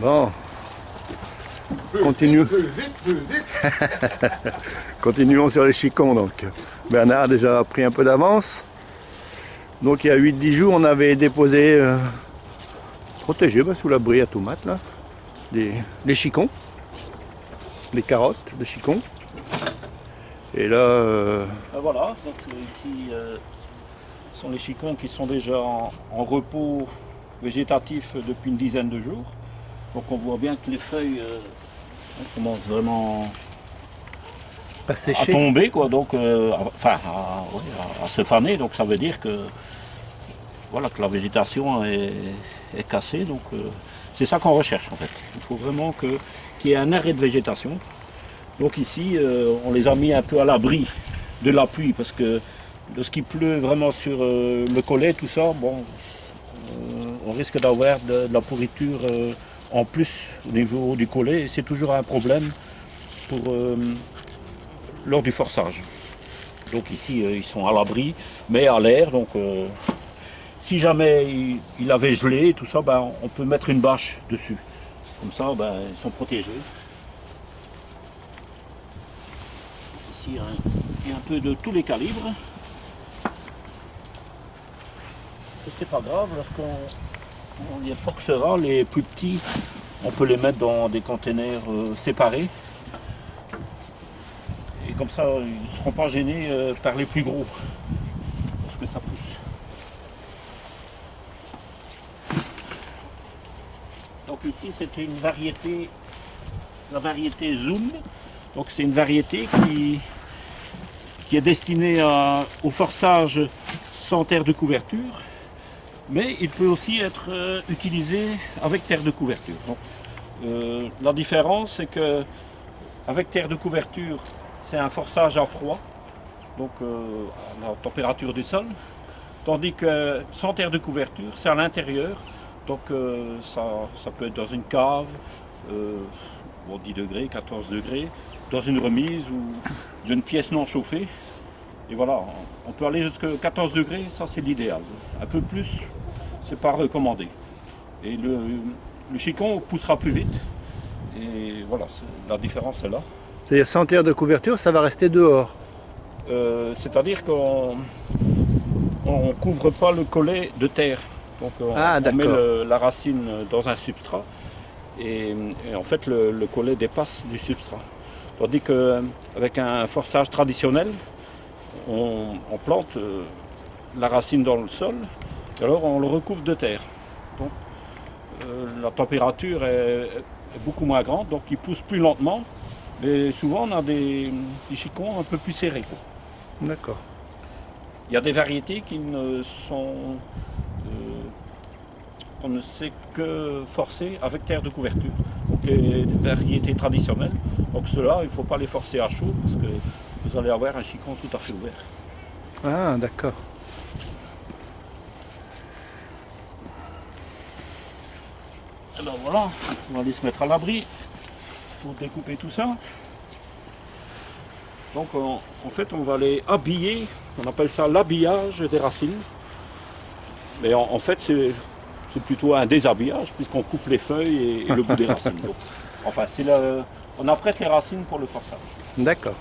Bon, continue. Continuons sur les chicons donc. Bernard a déjà pris un peu d'avance. Donc il y a 8-10 jours, on avait déposé, protégé sous l'abri à tomates là, des chicons, des carottes de chicons. Et là... Voilà, donc ici sont les chicons qui sont déjà en repos végétatif depuis une dizaine de jours. Donc on voit bien que les feuilles commencent vraiment à à tomber, quoi, donc, à se faner. Donc ça veut dire que, voilà, que la végétation est cassée. Donc c'est ça qu'on recherche en fait. Il faut vraiment qu'il y ait un arrêt de végétation. Donc ici, on les a mis un peu à l'abri de la pluie parce que lorsqu'il pleut vraiment sur le collet, tout ça, bon, on risque d'avoir de la pourriture en plus au niveau du collet et c'est toujours un problème lors du forçage. Donc ici, ils sont à l'abri, mais à l'air. Donc si jamais il avait gelé et tout ça, ben, on peut mettre une bâche dessus. Comme ça, ben, ils sont protégés. Ici, il y a un peu de tous les calibres. Et c'est pas grave, lorsqu'on les forcera, les plus petits, on peut les mettre dans des containers séparés. Et comme ça, ils ne seront pas gênés par les plus gros, parce que ça pousse. Donc ici, c'est une variété, la variété Zoom. Donc c'est une variété qui est destinée au forçage sans terre de couverture, mais il peut aussi être utilisé avec terre de couverture. Donc, la différence, c'est que avec terre de couverture, c'est un forçage à froid, donc à la température du sol, tandis que sans terre de couverture, c'est à l'intérieur, donc ça peut être dans une cave, 10 degrés, 14 degrés, dans une remise ou dans une pièce non chauffée. Et voilà, on peut aller jusqu'à 14 degrés, ça c'est l'idéal. Un peu plus, c'est pas recommandé. Et le chicon poussera plus vite. Et voilà, la différence est là. C'est-à-dire sans terre de couverture, ça va rester dehors. C'est-à-dire qu'on ne couvre pas le collet de terre. Donc on met la racine dans un substrat. Et en fait, le collet dépasse du substrat. Tandis qu'avec un forçage traditionnel, on plante la racine dans le sol et alors on le recouvre de terre. Donc la température est beaucoup moins grande, donc il pousse plus lentement. Mais souvent on a des chicons un peu plus serrés. D'accord. Il y a des variétés qui ne sont... on ne sait que forcer avec terre de couverture. Donc les variétés traditionnelles. Donc ceux-là, il ne faut pas les forcer à chaud parce que vous allez avoir un chicon tout à fait ouvert. Ah, d'accord. Alors voilà, on va aller se mettre à l'abri pour découper tout ça. Donc en fait, on va les habiller, on appelle ça l'habillage des racines. Mais en fait, c'est plutôt un déshabillage puisqu'on coupe les feuilles et le bout des racines. Donc, enfin, on apprête les racines pour le forçage. D'accord.